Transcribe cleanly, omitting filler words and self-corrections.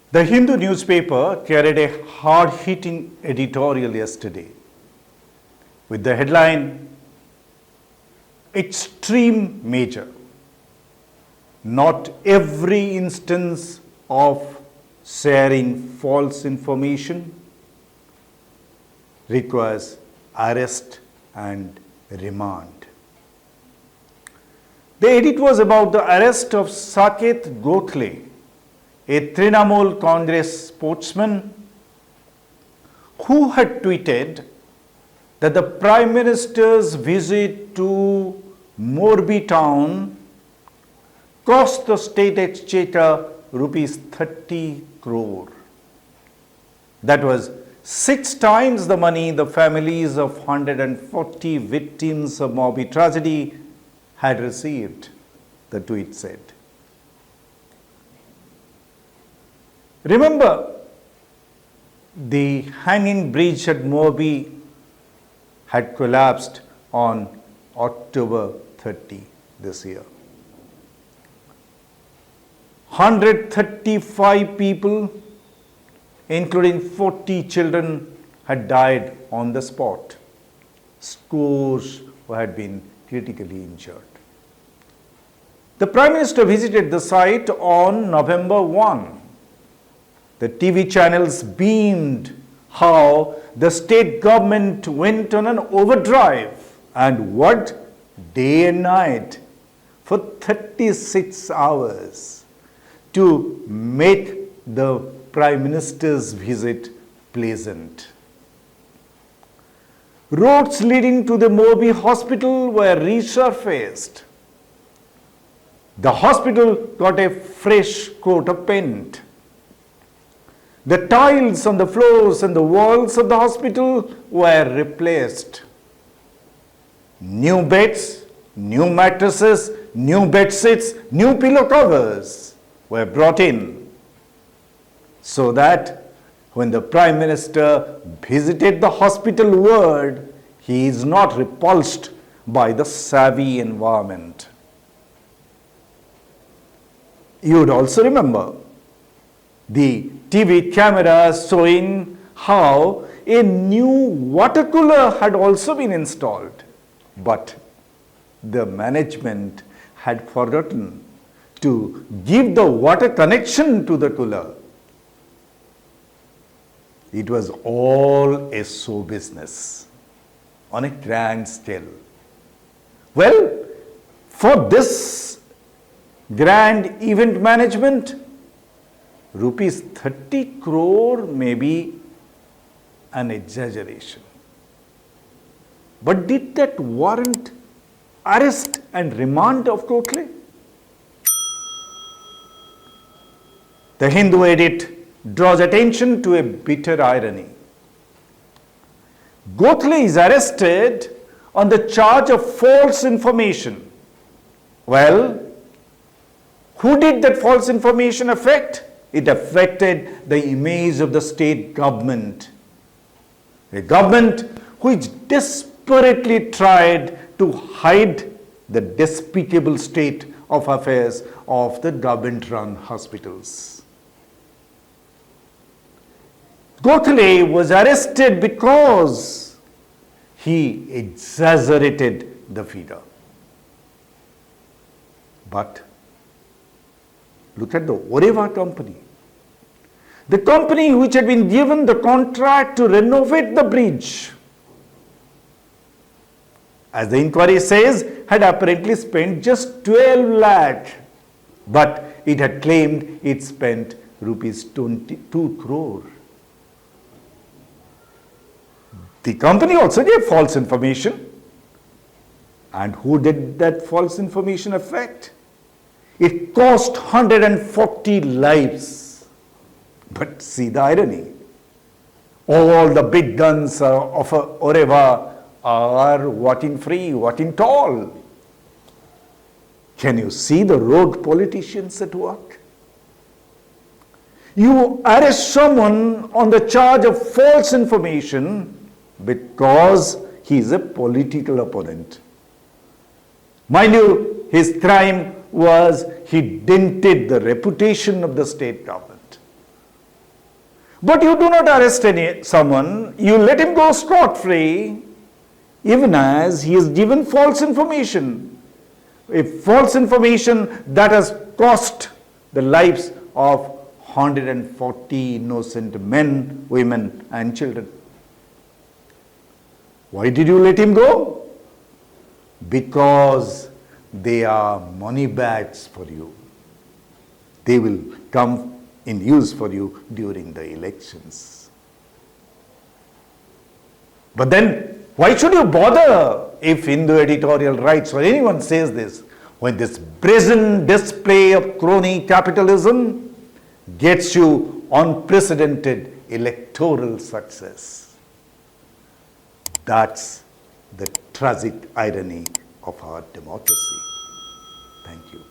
The Hindu newspaper carried a hard-hitting editorial yesterday with the headline, Extreme Major. Not every instance of sharing false information requires arrest and remand. The edit was about the arrest of Saket Gokhale, a Trinamool Congress spokesman who had tweeted that the Prime Minister's visit to Morbi town cost the state exchequer rupees 30 crore. That was 6 times the money the families of 140 victims of Morbi tragedy had received, the tweet said. Remember, the hanging bridge at Morbi had collapsed on October 30 this year. 135 people, including 40 children, had died on the spot. Scores had been critically injured. The Prime Minister visited the site on November 1. The TV channels beamed how the state government went on an overdrive and worked day and night for 36 hours to make the Prime Minister's visit pleasant. Roads leading to the Morbi hospital were resurfaced. The hospital got a fresh coat of paint. The tiles on the floors and the walls of the hospital were replaced. New beds, new mattresses, new bedsheets, new pillow covers were brought in so that when the Prime Minister visited the hospital ward, he is not repulsed by the savvy environment. You would also remember the TV cameras showing how a new water cooler had also been installed, but the management had forgotten to give the water connection to the cooler. It was all a show business on a grand scale. Well, for this grand event management, rupees 30 crore may be an exaggeration. But did that warrant arrest and remand of Gokhale? The Hindu edit draws attention to a bitter irony. Gokhale is arrested on the charge of false information. Well, who did that false information affect? It affected the image of the state government. A government which desperately tried to hide the despicable state of affairs of the government-run hospitals. Gokhale was arrested because he exaggerated the figure. But look at the Oreva company. The company which had been given the contract to renovate the bridge, as the inquiry says, had apparently spent just 12 lakh, but it had claimed it spent rupees 22 crore. The company also gave false information. And who did that false information affect? It cost 140 lives. But see the irony. All the big guns of Oreva are walking free, walking tall. Can you see the rogue politicians at work? You arrest someone on the charge of false information because he is a political opponent. Mind you, his crime was he dented the reputation of the state government. But you do not arrest someone, you let him go scot-free, even as he has given false information. A false information that has cost the lives of 140 innocent men, women, and children. Why did you let him go? Because they are money bags for you. They will come in use for you during the elections. But then, why should you bother if Hindu editorial writes or anyone says this, when this brazen display of crony capitalism gets you unprecedented electoral success? That's the tragic irony of our democracy. Thank you.